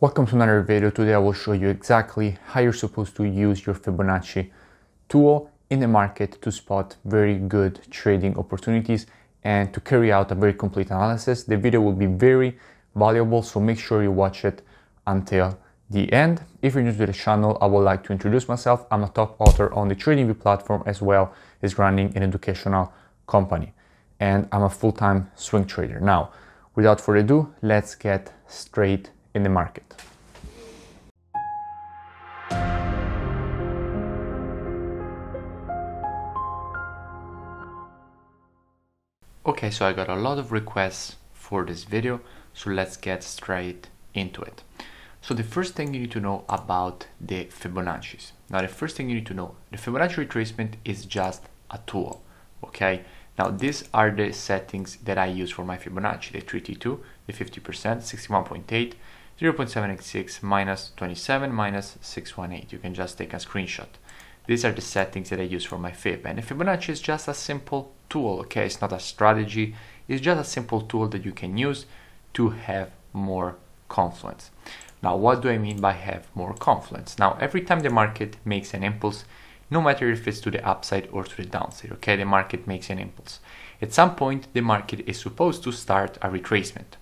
Welcome to another video. Today I will show you exactly how you're supposed to use your Fibonacci tool in the market to spot very good trading opportunities and to carry out a very complete analysis. The video will be very valuable, so make sure you watch it until the end. If you're new to the channel, I would like to introduce myself. I'm a top author on the TRADINGVIEW platform as well as running an educational company, and I'm a full-time swing trader. Now, without further ado, let's get straight in the market. Okay, so I got a lot of requests for this video, so let's get straight into it. So the first thing you need to know about the Fibonacci's. Now the first thing you need to know, the Fibonacci retracement is just a tool, okay? Now these are the settings that I use for my Fibonacci, the 3T2, the 50%, 61.8, 0.786, minus 27, minus 618. You can just take a screenshot. These are the settings that I use for my Fib, and the Fibonacci is just a simple tool, okay? It's not a strategy, it's just a simple tool that you can use to have more confluence. Now, what do I mean by have more confluence? Now, every time the market makes an impulse, no matter if it's to the upside or to the downside, okay? The market makes an impulse. At some point, the market is supposed to start a retracement.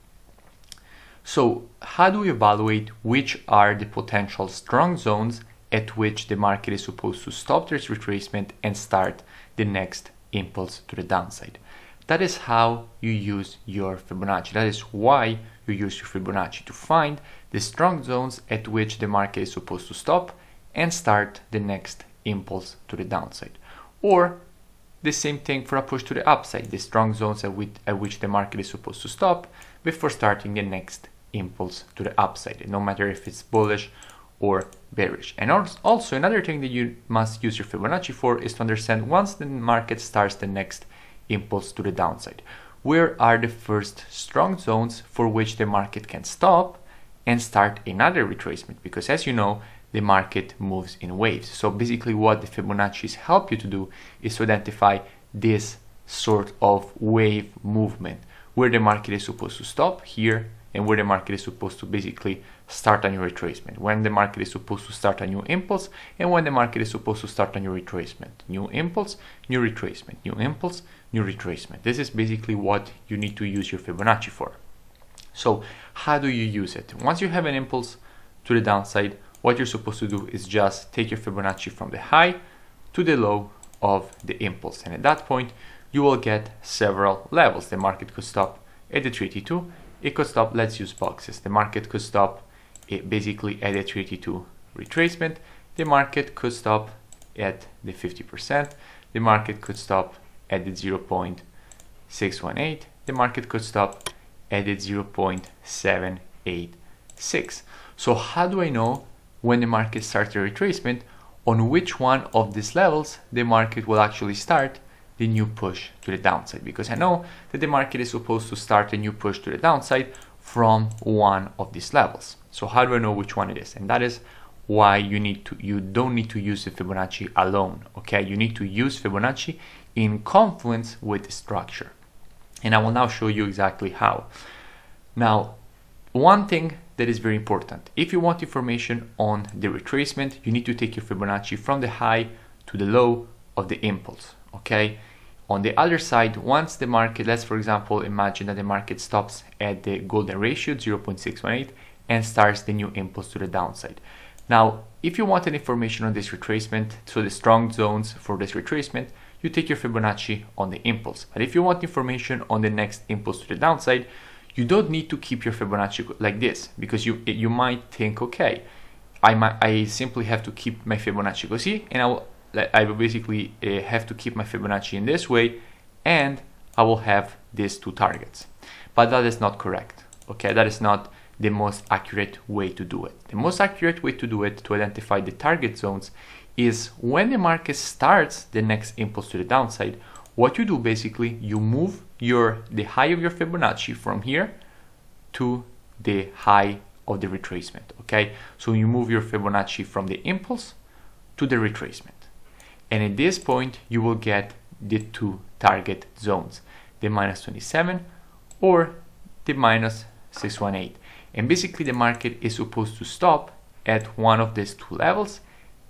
So, how do we evaluate which are the potential strong zones at which the market is supposed to stop this retracement and start the next impulse to the downside? That is how you use your Fibonacci. That is why you use your Fibonacci, to find the strong zones at which the market is supposed to stop and start the next impulse to the downside. Or the same thing for a push to the upside, the strong zones at which the market is supposed to stop before starting the next impulse to the upside, no matter if it's bullish or bearish. And also another thing that you must use your Fibonacci for is to understand, once the market starts the next impulse to the downside, where are the first strong zones for which the market can stop and start another retracement, because as you know, the market moves in waves. So basically what the Fibonacci's help you to do is to identify this sort of wave movement, where the market is supposed to stop here and where the market is supposed to basically start a new retracement, when the market is supposed to start a new impulse and when the market is supposed to start a new retracement. New impulse, new retracement, new impulse, new retracement. This is basically what you need to use your Fibonacci for. So how do you use it? Once you have an impulse to the downside, what you're supposed to do is just take your Fibonacci from the high to the low of the impulse, and at that point you will get several levels. The market could stop at the 3T2, it could stop, let's use boxes, the market could stop basically at the 3T2 retracement, the market could stop at the 50%, the market could stop at the 0.618, the market could stop at the 0.786. So how do I know when the market starts a retracement, on which one of these levels the market will actually start the new push to the downside? Because I know that the market is supposed to start a new push to the downside from one of these levels. So how do I know which one it is? And that is why you don't need to use the Fibonacci alone, okay? You need to use Fibonacci in confluence with structure. And I will now show you exactly how. Now, one thing that is very important, if you want information on the retracement, you need to take your Fibonacci from the high to the low of the impulse, okay? On the other side, once the market, let's for example imagine that the market stops at the golden ratio 0.618 and starts the new impulse to the downside. Now, if you wanted information on this retracement, so the strong zones for this retracement, you take your Fibonacci on the impulse. But if you want information on the next impulse to the downside, you don't need to keep your Fibonacci like this, because you might think, okay, I simply have to keep my Fibonacci così, and I will basically have to keep my Fibonacci in this way, and I will have these two targets. But that is not correct, okay? That is not the most accurate way to do it. The most accurate way to do it, to identify the target zones, is when the market starts the next impulse to the downside, what you do basically, you move the high of your Fibonacci from here to the high of the retracement, okay? So you move your Fibonacci from the impulse to the retracement. And at this point, you will get the two target zones, the minus 27 or the minus 618. And basically the market is supposed to stop at one of these two levels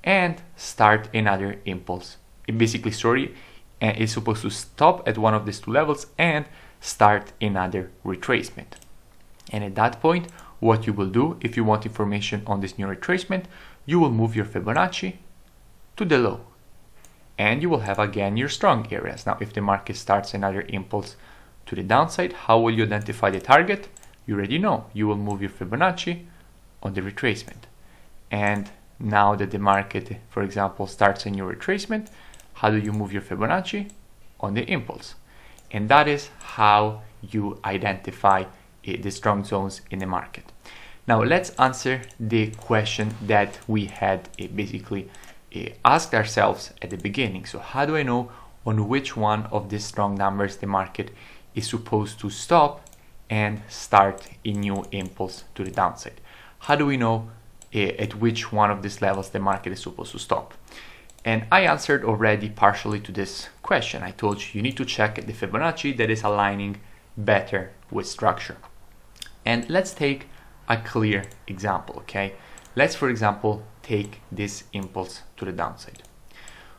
and start another impulse. It's supposed to stop at one of these two levels and start another retracement. And at that point, what you will do, if you want information on this new retracement, you will move your Fibonacci to the low. And you will have again your strong areas. Now, if the market starts another impulse to the downside, how will you identify the target? You already know. You will move your Fibonacci on the retracement. And now that the market, for example, starts a new retracement, how do you move your Fibonacci? On the impulse. And that is how you identify the strong zones in the market. Now let's answer the question that we had basically asked ourselves at the beginning. So how do I know on which one of these strong numbers the market is supposed to stop and start a new impulse to the downside? How do we know at which one of these levels the market is supposed to stop? And I answered already partially to this question. I told you need to check the Fibonacci that is aligning better with structure. And let's take a clear example, okay? Let's, for example, take this impulse to the downside.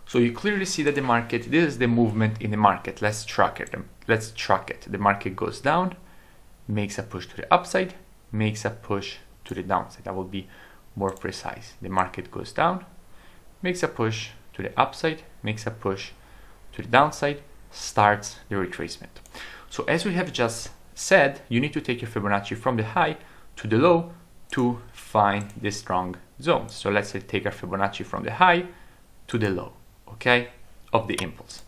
So you clearly see that the market, this is the movement in the market. Let's track it. The market goes down, makes a push to the upside, makes a push to the downside. That will be more precise. The market goes down, makes a push to the upside, makes a push to the downside, starts the retracement. So as we have just said, you need to take your Fibonacci from the high to the low to find the strong zones. So let's say take our Fibonacci from the high to the low, okay, of the impulse.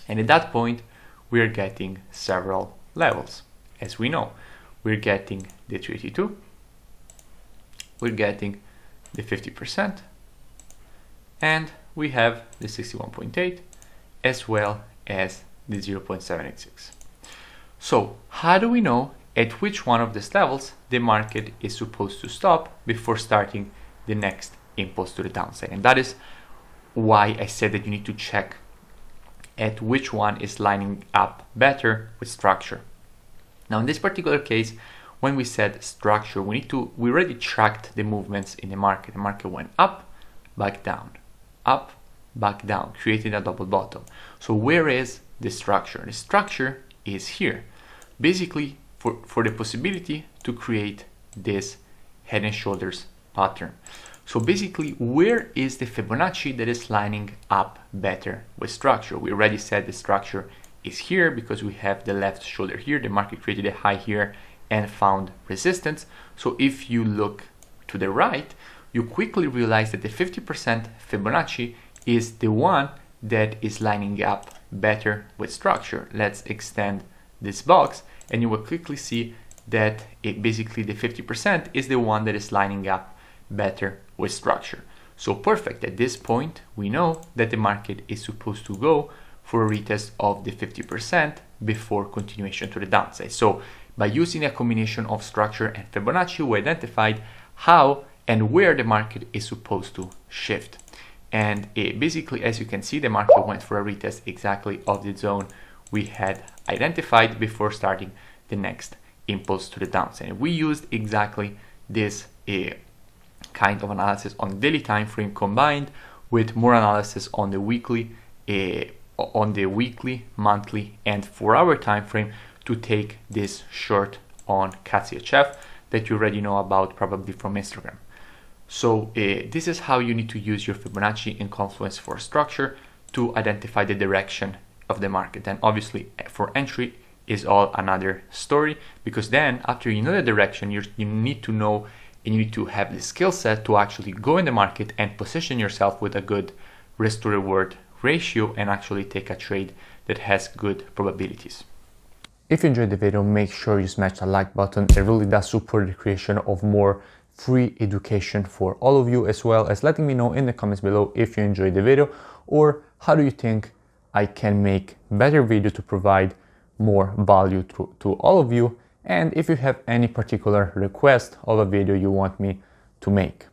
And at that point, we're getting several levels. As we know, we're getting the 382, we're getting the 50%, and we have the 61.8 as well as the 0.786. So how do we know at which one of these levels the market is supposed to stop before starting the next impulse to the downside? And that is why I said that you need to check at which one is lining up better with structure. Now in this particular case, when we said structure, we already tracked the movements in the market. The market went up, back down, creating a double bottom. So where is the structure? The structure is here, basically for the possibility to create this head and shoulders pattern. So basically, where is the Fibonacci that is lining up better with structure? We already said the structure is here because we have the left shoulder here. The market created a high here and found resistance. So if you look to the right, you quickly realize that the 50% Fibonacci is the one that is lining up better with structure. Let's extend this box and you will quickly see that basically the 50% is the one that is lining up better with structure. So perfect. At this point, we know that the market is supposed to go for a retest of the 50% before continuation to the downside. So by using a combination of structure and Fibonacci, we identified how and where the market is supposed to shift. And basically, as you can see, the market went for a retest exactly of the zone we had identified before starting the next impulse to the downside. And we used exactly this kind of analysis on the daily time frame combined with more analysis on the weekly, monthly, and 4-hour time frame to take this short on CAT-CHF that you already know about probably from Instagram. So this is how you need to use your Fibonacci and confluence for structure to identify the direction of the market. And obviously for entry is all another story, because then after you know the direction, you need to know and you need to have the skill set to actually go in the market and position yourself with a good risk to reward ratio and actually take a trade that has good probabilities. If you enjoyed the video, make sure you smash the like button. It really does support the creation of more free education for all of you, as well as letting me know in the comments below if you enjoyed the video or how do you think I can make better video to provide more value to all of you, and if you have any particular request of a video you want me to make.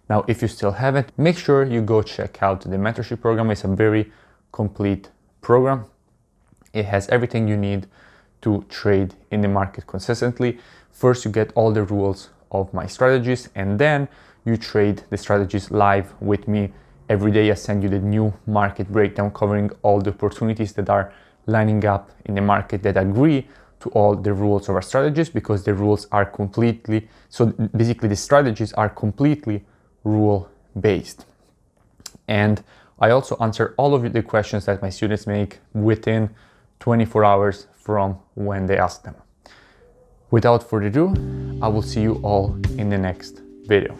Now, if you still haven't, make sure you go check out the mentorship program. It's a very complete program. It has everything you need to trade in the market consistently. First, you get all the rules of my strategies, and then you trade the strategies live with me. Every day I send you the new market breakdown covering all the opportunities that are lining up in the market that agree to all the rules of our strategies, because the rules are completely, so basically the strategies are completely rule based. And I also answer all of the questions that my students make within 24 hours from when they ask them. Without further ado, I will see you all in the next video.